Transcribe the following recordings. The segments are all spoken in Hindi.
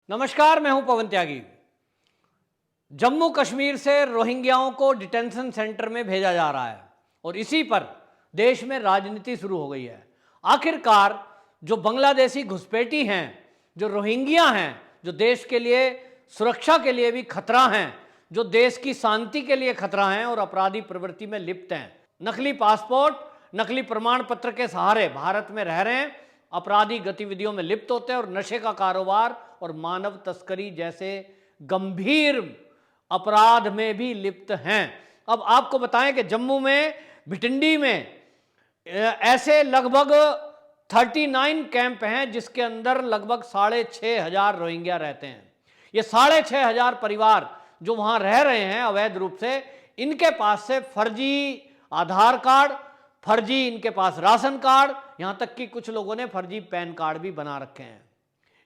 नमस्कार, मैं हूं पवन त्यागी। जम्मू कश्मीर से रोहिंग्याओं को डिटेंशन सेंटर में भेजा जा रहा है और इसी पर देश में राजनीति शुरू हो गई है। आखिरकार जो बांग्लादेशी घुसपैठी हैं, जो रोहिंग्या हैं, जो देश के लिए सुरक्षा के लिए भी खतरा हैं, जो देश की शांति के लिए खतरा हैं और अपराधी प्रवृत्ति में लिप्त हैं, नकली पासपोर्ट, नकली प्रमाण पत्र के सहारे भारत में रह रहे हैं, अपराधी गतिविधियों में लिप्त होते हैं और नशे का कारोबार और मानव तस्करी जैसे गंभीर अपराध में भी लिप्त हैं। अब आपको बताएं कि जम्मू में भिटिंडी में ऐसे लगभग 39 कैंप हैं जिसके अंदर लगभग 6,500 रोहिंग्या रहते हैं। ये 6,500 परिवार जो वहां रह रहे हैं अवैध रूप से, इनके पास से फर्जी आधार कार्ड, फर्जी इनके पास राशन कार्ड, यहां तक कि कुछ लोगों ने फर्जी पैन कार्ड भी बना रखे हैं।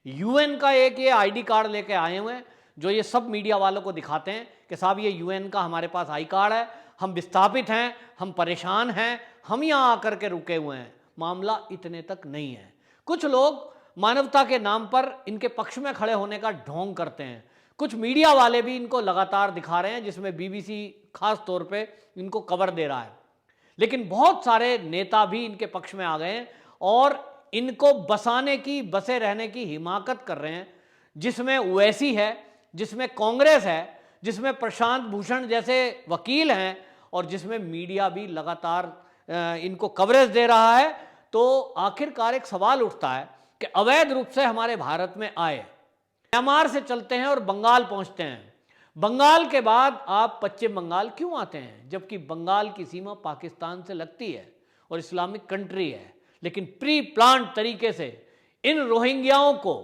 यूएन का एक ये आईडी कार्ड लेके आए हुए हैं जो ये सब मीडिया वालों को दिखाते हैं कि साहब ये यूएन का हमारे पास आई कार्ड है, हम विस्थापित हैं, हम परेशान हैं, हम यहां आकर के रुके हुए हैं। मामला इतने तक नहीं है। कुछ लोग मानवता के नाम पर इनके पक्ष में खड़े होने का ढोंग करते हैं। कुछ मीडिया वाले भी इनको लगातार दिखा रहे हैं, जिसमें बीबीसी खास तौर पे इनको कवर दे रहा है। लेकिन बहुत सारे नेता भी इनके पक्ष में आ गए हैं और इनको बसाने की, बसे रहने की हिमाकत कर रहे हैं, जिसमें ओवैसी है, जिसमें कांग्रेस है, जिसमें प्रशांत भूषण जैसे वकील हैं और जिसमें मीडिया भी लगातार इनको कवरेज दे रहा है। तो आखिरकार एक सवाल उठता है कि अवैध रूप से हमारे भारत में आए, म्यांमार से चलते हैं और बंगाल पहुंचते हैं। बंगाल के बाद आप पश्चिम बंगाल क्यों आते हैं, जबकि बंगाल की सीमा पाकिस्तान से लगती है और इस्लामिक कंट्री है। लेकिन प्री प्लान तरीके से इन रोहिंग्याओं को,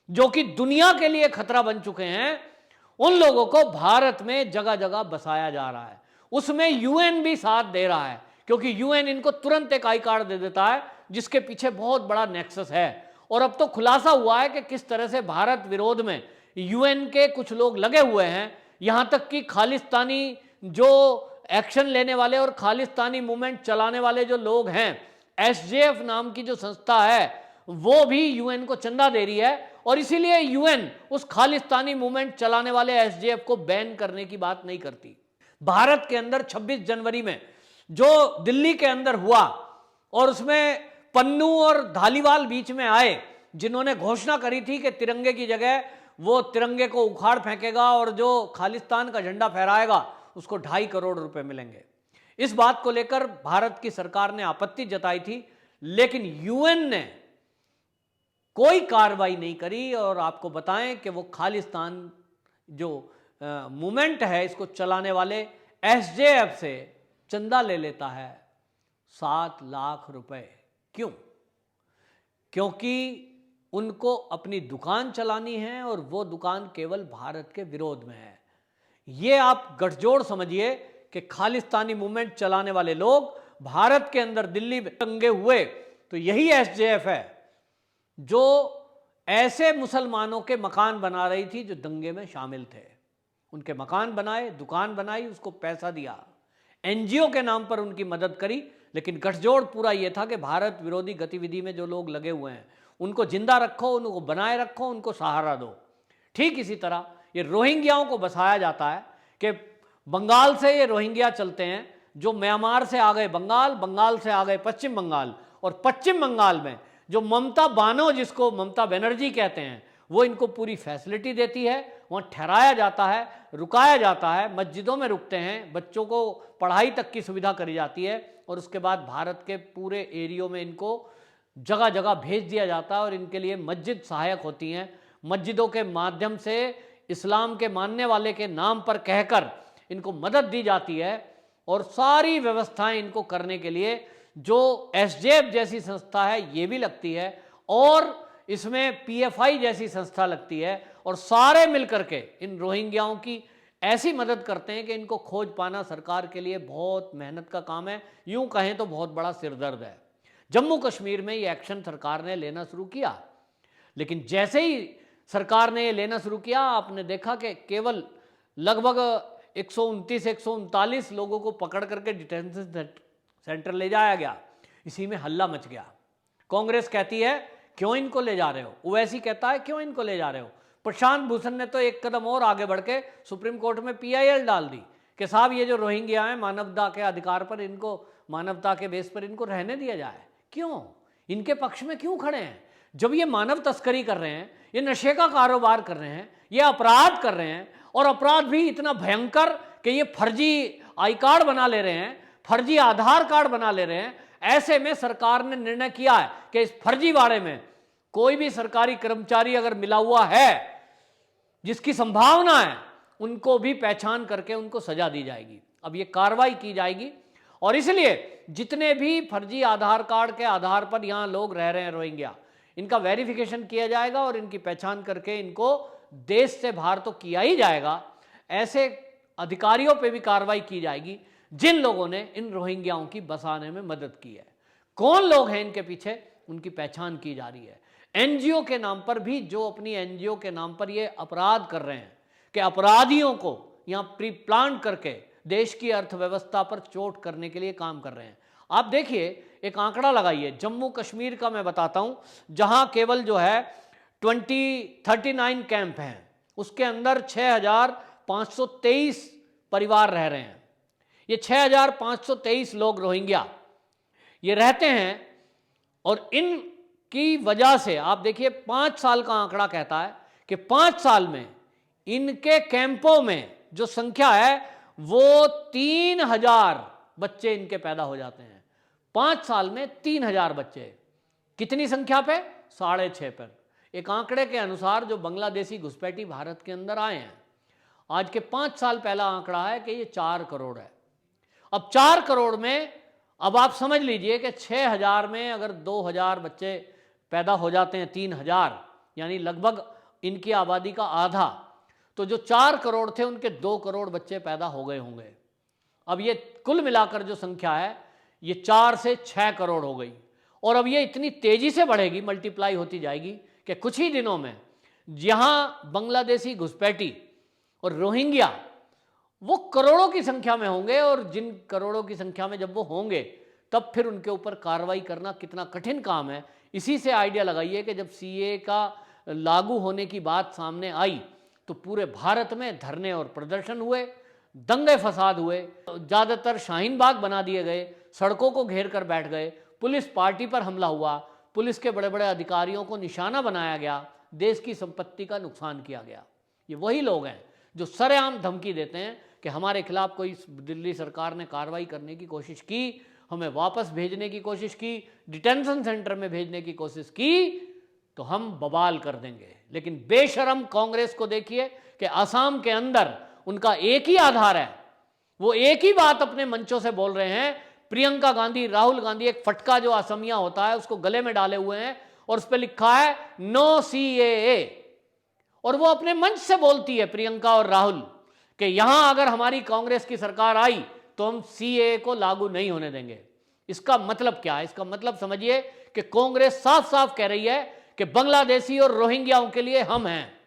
जो कि दुनिया के लिए खतरा बन चुके हैं, उन लोगों को भारत में जगह जगह बसाया जा रहा है। उसमें यूएन भी साथ दे रहा है, क्योंकि यूएन इनको तुरंत एक आई कार्ड दे देता है जिसके पीछे बहुत बड़ा नेक्सस है। और अब तो खुलासा हुआ है कि किस तरह से भारत विरोध में यूएन के कुछ लोग लगे हुए हैं। यहां तक कि खालिस्तानी जो एक्शन लेने वाले और खालिस्तानी मूवमेंट चलाने वाले जो लोग हैं, एसजेएफ नाम की जो संस्था है, वो भी यूएन को चंदा दे रही है और इसीलिए यूएन उस खालिस्तानी मूवमेंट चलाने वाले एसजेएफ को बैन करने की बात नहीं करती। भारत के अंदर 26 जनवरी में जो दिल्ली के अंदर हुआ और उसमें पन्नू और धालीवाल बीच में आए, जिन्होंने घोषणा करी थी कि तिरंगे की जगह वो तिरंगे को उखाड़ फेंकेगा और जो खालिस्तान का झंडा फहराएगा उसको 2.5 करोड़ रुपए मिलेंगे। इस बात को लेकर भारत की सरकार ने आपत्ति जताई थी, लेकिन यूएन ने कोई कार्रवाई नहीं करी। और आपको बताएं कि वो खालिस्तान जो मूवमेंट है, इसको चलाने वाले एसजेएफ से चंदा ले लेता है 7 लाख रुपए। क्यों? क्योंकि उनको अपनी दुकान चलानी है और वो दुकान केवल भारत के विरोध में है। ये आप गठजोड़ समझिए कि खालिस्तानी मूवमेंट चलाने वाले लोग भारत के अंदर दिल्ली में दंगे हुए तो यही एसजेएफ है जो ऐसे मुसलमानों के मकान बना रही थी जो दंगे में शामिल थे। उनके मकान बनाए, दुकान बनाई, उसको पैसा दिया, एनजीओ के नाम पर उनकी मदद करी। लेकिन गठजोड़ पूरा यह था कि भारत विरोधी गतिविधि में जो लोग लगे हुए हैं उनको जिंदा रखो, उनको बनाए रखो, उनको सहारा दो। ठीक इसी तरह ये रोहिंग्याओं को बसाया जाता है कि बंगाल से ये रोहिंग्या चलते हैं, जो म्यांमार से आ गए बंगाल, बंगाल से आ गए पश्चिम बंगाल, और पश्चिम बंगाल में जो ममता बानो, जिसको ममता बनर्जी कहते हैं, वो इनको पूरी फैसिलिटी देती है। वहाँ ठहराया जाता है, रुकाया जाता है, मस्जिदों में रुकते हैं, बच्चों को पढ़ाई तक की सुविधा करी जाती है और उसके बाद भारत के पूरे एरियो में इनको जगह जगह भेज दिया जाता है और इनके लिए मस्जिद सहायक होती हैं। मस्जिदों के माध्यम से इस्लाम के मानने वाले के नाम पर कहकर इनको मदद दी जाती है और सारी व्यवस्थाएं इनको करने के लिए जो एसजेएफ जैसी संस्था है ये भी लगती है और इसमें पीएफआई जैसी संस्था लगती है, और सारे मिलकर के इन रोहिंग्याओं की ऐसी मदद करते हैं कि इनको खोज पाना सरकार के लिए बहुत मेहनत का काम है। यूं कहें तो बहुत बड़ा सिरदर्द है। जम्मू कश्मीर में ये एक्शन सरकार ने लेना शुरू किया, लेकिन जैसे ही सरकार ने ये लेना शुरू किया, आपने देखा कि केवल लगभग 129-139 लोगों को पकड़ करके डिटेंशन सेंटर ले जाया गया। इसी में हल्ला मच गया। कांग्रेस कहती है क्यों इनको ले जा रहे हो, ओवैसी कहता है क्यों इनको ले जा रहे हो, प्रशांत भूषण ने तो एक कदम और आगे बढ़ के सुप्रीम कोर्ट में PIL डाल दी कि साहब ये जो रोहिंग्या हैं मानवता के अधिकार पर, इनको मानवता के बेस पर इनको रहने दिया जाए। क्यों? इनके पक्ष में क्यों खड़े हैं? जब ये मानव तस्करी कर रहे हैं, ये नशे का कारोबार कर रहे हैं, ये अपराध कर रहे हैं, और अपराध भी इतना भयंकर कि ये फर्जी आई कार्ड बना ले रहे हैं, फर्जी आधार कार्ड बना ले रहे हैं। ऐसे में सरकार ने निर्णय किया है कि इस फर्जीवाड़े में कोई भी सरकारी कर्मचारी अगर मिला हुआ है, जिसकी संभावना है, उनको भी पहचान करके उनको सजा दी जाएगी। अब ये कार्रवाई की जाएगी, और इसलिए जितने भी फर्जी आधार कार्ड के आधार पर यहां लोग रह रहे हैं रोहिंग्या, इनका वेरिफिकेशन किया जाएगा और इनकी पहचान करके इनको देश से बाहर तो किया ही जाएगा। ऐसे अधिकारियों पे भी कार्रवाई की जाएगी जिन लोगों ने इन रोहिंग्याओं की बसाने में मदद की है। कौन लोग हैं इनके पीछे, उनकी पहचान की जा रही है। एनजीओ के नाम पर भी, जो अपनी एनजीओ के नाम पर ये अपराध कर रहे हैं, कि अपराधियों को यहां प्री प्लान करके देश की अर्थव्यवस्था पर चोट करने के लिए काम कर रहे हैं। आप देखिए, एक आंकड़ा लगाइए, जम्मू कश्मीर का मैं बताता हूं, जहां केवल जो है 39 कैंप हैं, उसके अंदर 6523 परिवार रह रहे हैं। ये 6523 लोग रोहिंग्या ये रहते हैं, और इनकी वजह से आप देखिए 5 साल का आंकड़ा कहता है कि 5 साल में इनके कैंपों में जो संख्या है वो 3000 बच्चे इनके पैदा हो जाते हैं। 5 साल में 3000 बच्चे, कितनी संख्या पे? 6.5 पर। एक आंकड़े के अनुसार जो बांग्लादेशी घुसपैठी भारत के अंदर आए हैं, आज के 5 साल पहला आंकड़ा है कि ये 4 करोड़ है। अब 4 करोड़ में अब आप समझ लीजिए कि 6000 में अगर 2000 बच्चे पैदा हो जाते हैं, 3000 यानी लगभग इनकी आबादी का आधा, तो जो 4 करोड़ थे उनके 2 करोड़ बच्चे पैदा हो गए होंगे। अब ये कुल मिलाकर जो संख्या है ये 4 से 6 करोड़ हो गई, और अब ये इतनी तेजी से बढ़ेगी, मल्टीप्लाई होती जाएगी कि कुछ ही दिनों में जहां बांग्लादेशी घुसपैठी और रोहिंग्या वो करोड़ों की संख्या में होंगे, और जिन करोड़ों की संख्या में जब वो होंगे तब फिर उनके ऊपर कार्रवाई करना कितना कठिन काम है। इसी से आइडिया लगाइए कि जब CAA का लागू होने की बात सामने आई तो पूरे भारत में धरने और प्रदर्शन हुए, दंगे फसाद हुए, ज़्यादातर शाहीन बाग बना दिए गए, सड़कों को घेर कर बैठ गए, पुलिस पार्टी पर हमला हुआ, पुलिस के बड़े बड़े अधिकारियों को निशाना बनाया गया, देश की संपत्ति का नुकसान किया गया। ये वही लोग हैं जो सरेआम धमकी देते हैं कि हमारे खिलाफ कोई दिल्ली सरकार ने कार्रवाई करने की कोशिश की, हमें वापस भेजने की कोशिश की, डिटेंशन सेंटर में भेजने की कोशिश की, तो हम बवाल कर देंगे। लेकिन बेशरम कांग्रेस को देखिए कि असम के अंदर उनका एक ही आधार है, वो एक ही बात अपने मंचों से बोल रहे हैं। प्रियंका गांधी, राहुल गांधी एक फटका जो असमिया होता है उसको गले में डाले हुए हैं, और उस पर लिखा है नो CAA, और वो अपने मंच से बोलती है प्रियंका और राहुल कि यहां अगर हमारी कांग्रेस की सरकार आई तो हम CAA को लागू नहीं होने देंगे। इसका मतलब क्या है? इसका मतलब समझिए कि कांग्रेस साफ साफ कह रही है कि बांग्लादेशी और रोहिंग्याओं के लिए हम हैं,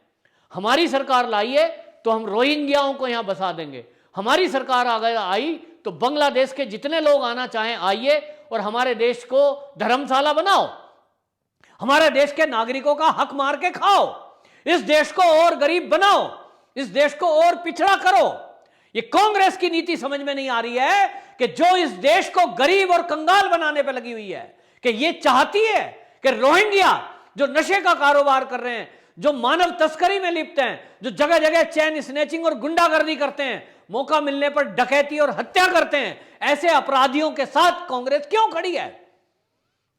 हमारी सरकार लाइए तो हम रोहिंग्याओं को यहां बसा देंगे, हमारी सरकार अगर आई तो बांग्लादेश के जितने लोग आना चाहें आइए, और हमारे देश को धर्मशाला बनाओ, हमारे देश के नागरिकों का हक मार के खाओ, इस देश को और गरीब बनाओ, इस देश को और पिछड़ा करो। ये कांग्रेस की नीति समझ में नहीं आ रही है कि जो इस देश को गरीब और कंगाल बनाने पर लगी हुई है, कि ये चाहती है कि रोहिंग्या जो नशे का कारोबार कर रहे हैं, जो मानव तस्करी में लिप्त हैं, जो जगह जगह चैन स्नैचिंग और गुंडागर्दी करते हैं, मौका मिलने पर डकैती और हत्या करते हैं, ऐसे अपराधियों के साथ कांग्रेस क्यों खड़ी है?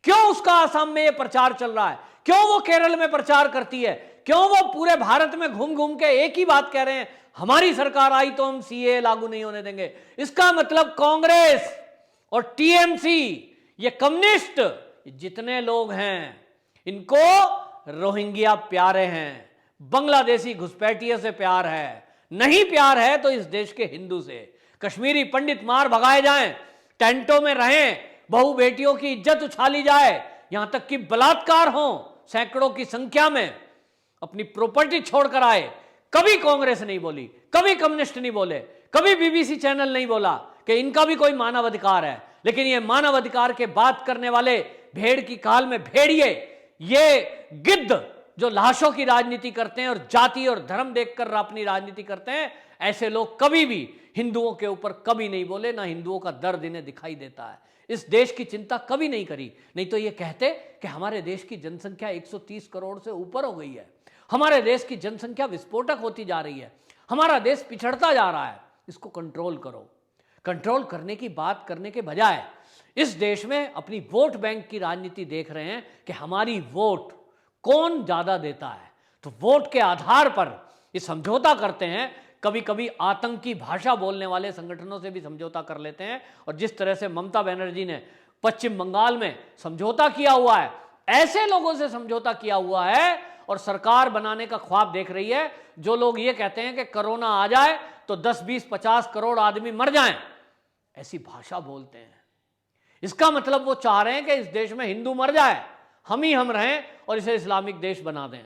क्यों उसका असम में यह प्रचार चल रहा है? क्यों वो केरल में प्रचार करती है? क्यों वो पूरे भारत में घूम घूम के एक ही बात कह रहे हैं, हमारी सरकार आई तो हम CAA लागू नहीं होने देंगे? इसका मतलब कांग्रेस और TMC, ये कम्युनिस्ट, जितने लोग हैं इनको रोहिंग्या प्यारे हैं, बांग्लादेशी घुसपैठियों से प्यार है, नहीं प्यार है तो इस देश के हिंदू से। कश्मीरी पंडित मार भगाए जाएं, टेंटों में रहें, बहू बेटियों की इज्जत उछाली जाए, यहां तक कि बलात्कार हो सैकड़ों की संख्या में, अपनी प्रॉपर्टी छोड़कर आए, कभी कांग्रेस नहीं बोली, कभी कम्युनिस्ट नहीं बोले, कभी BBC चैनल नहीं बोला कि इनका भी कोई मानव अधिकार है। लेकिन ये मानव अधिकार के बात करने वाले भेड़ की काल में भेड़िए, ये गिद्ध जो लाशों की राजनीति करते हैं और जाति और धर्म देखकर अपनी राजनीति करते हैं, ऐसे लोग कभी भी हिंदुओं के ऊपर कभी नहीं बोले, ना हिंदुओं का दर्द इन्हें दिखाई देता है। इस देश की चिंता कभी नहीं करी, नहीं तो ये कहते कि हमारे देश की जनसंख्या 130 करोड़ से ऊपर हो गई है, हमारे देश की जनसंख्या विस्फोटक होती जा रही है, हमारा देश पिछड़ता जा रहा है, इसको कंट्रोल करो। कंट्रोल करने की बात करने के बजाय इस देश में अपनी वोट बैंक की राजनीति देख रहे हैं कि हमारी वोट कौन ज्यादा देता है, तो वोट के आधार पर ये समझौता करते हैं। कभी कभी आतंकी भाषा बोलने वाले संगठनों से भी समझौता कर लेते हैं, और जिस तरह से ममता बनर्जी ने पश्चिम बंगाल में समझौता किया हुआ है, ऐसे लोगों से समझौता किया हुआ है और सरकार बनाने का ख्वाब देख रही है। जो लोग ये कहते हैं कि कोरोना आ जाए तो 10, 20, 50 करोड़ आदमी मर जाएं, ऐसी भाषा बोलते हैं। इसका मतलब वो चाह रहे हैं कि इस देश में हिंदू मर जाए, हम ही हम रहें और इसे इस्लामिक देश बना दें।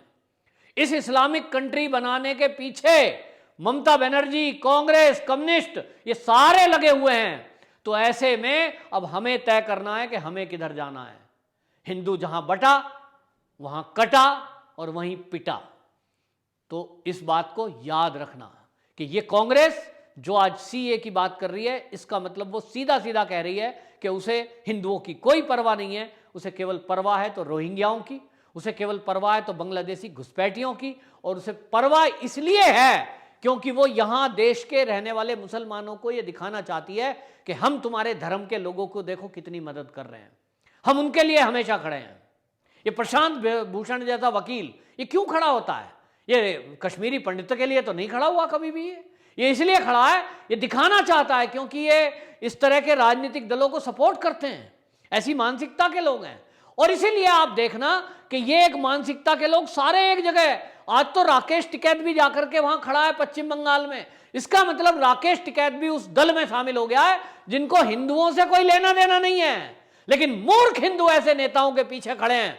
इस इस्लामिक कंट्री बनाने के पीछे ममता बनर्जी, कांग्रेस, कम्युनिस्ट, ये सारे लगे हुए हैं। तो ऐसे में अब हमें तय करना है कि हमें किधर जाना है। हिंदू जहां बटा वहां कटा और वहीं पिटा। तो इस बात को याद रखना कि ये कांग्रेस जो आज सीए की बात कर रही है, इसका मतलब वो सीधा सीधा कह रही है कि उसे हिंदुओं की कोई परवाह नहीं है, उसे केवल परवाह है तो रोहिंग्याओं की, उसे केवल परवाह है तो बांग्लादेशी घुसपैठियों की, और उसे परवाह इसलिए है क्योंकि वो यहां देश के रहने वाले मुसलमानों को ये दिखाना चाहती है कि हम तुम्हारे धर्म के लोगों को देखो कितनी मदद कर रहे हैं, हम उनके लिए हमेशा खड़े हैं। ये प्रशांत भूषण जैसा वकील ये क्यों खड़ा होता है? ये कश्मीरी पंडितों के लिए तो नहीं खड़ा हुआ कभी भी। ये इसलिए खड़ा है, ये दिखाना चाहता है क्योंकि ये इस तरह के राजनीतिक दलों को सपोर्ट करते हैं, ऐसी मानसिकता के लोग हैं। और इसीलिए आप देखना कि ये एक मानसिकता के लोग सारे एक जगह। आज तो राकेश टिकैत भी जाकर के वहां खड़ा है पश्चिम बंगाल में। इसका मतलब राकेश टिकैत भी उस दल में शामिल हो गया है जिनको हिंदुओं से कोई लेना देना नहीं है, लेकिन मूर्ख हिंदू ऐसे नेताओं के पीछे खड़े हैं।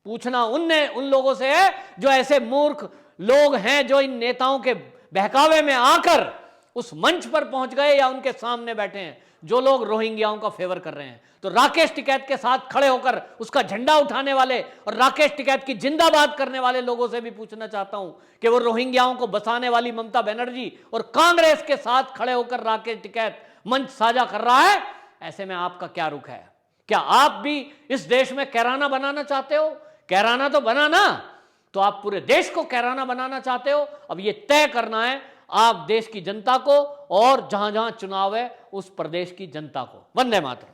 पूछना उन लोगों से है जो ऐसे मूर्ख लोग हैं, जो इन नेताओं के बहकावे में आकर उस मंच पर पहुंच गए या उनके सामने बैठे हैं, जो लोग रोहिंग्याओं का फेवर कर रहे हैं। तो राकेश टिकैत के साथ खड़े होकर उसका झंडा उठाने वाले और राकेश टिकैत की जिंदाबाद करने वाले लोगों से भी पूछना चाहता हूं कि वो रोहिंग्याओं को बसाने वाली ममता बनर्जी और कांग्रेस के साथ खड़े होकर राकेश टिकैत मंच साझा कर रहा है, ऐसे में आपका क्या रुख है? क्या आप भी इस देश में कैराना बनाना चाहते हो? कैराना तो बनाना, तो आप पूरे देश को कैराना बनाना चाहते हो। अब ये तय करना है आप देश की जनता को और जहां जहां चुनाव है उस प्रदेश की जनता को। वंदे मातरम।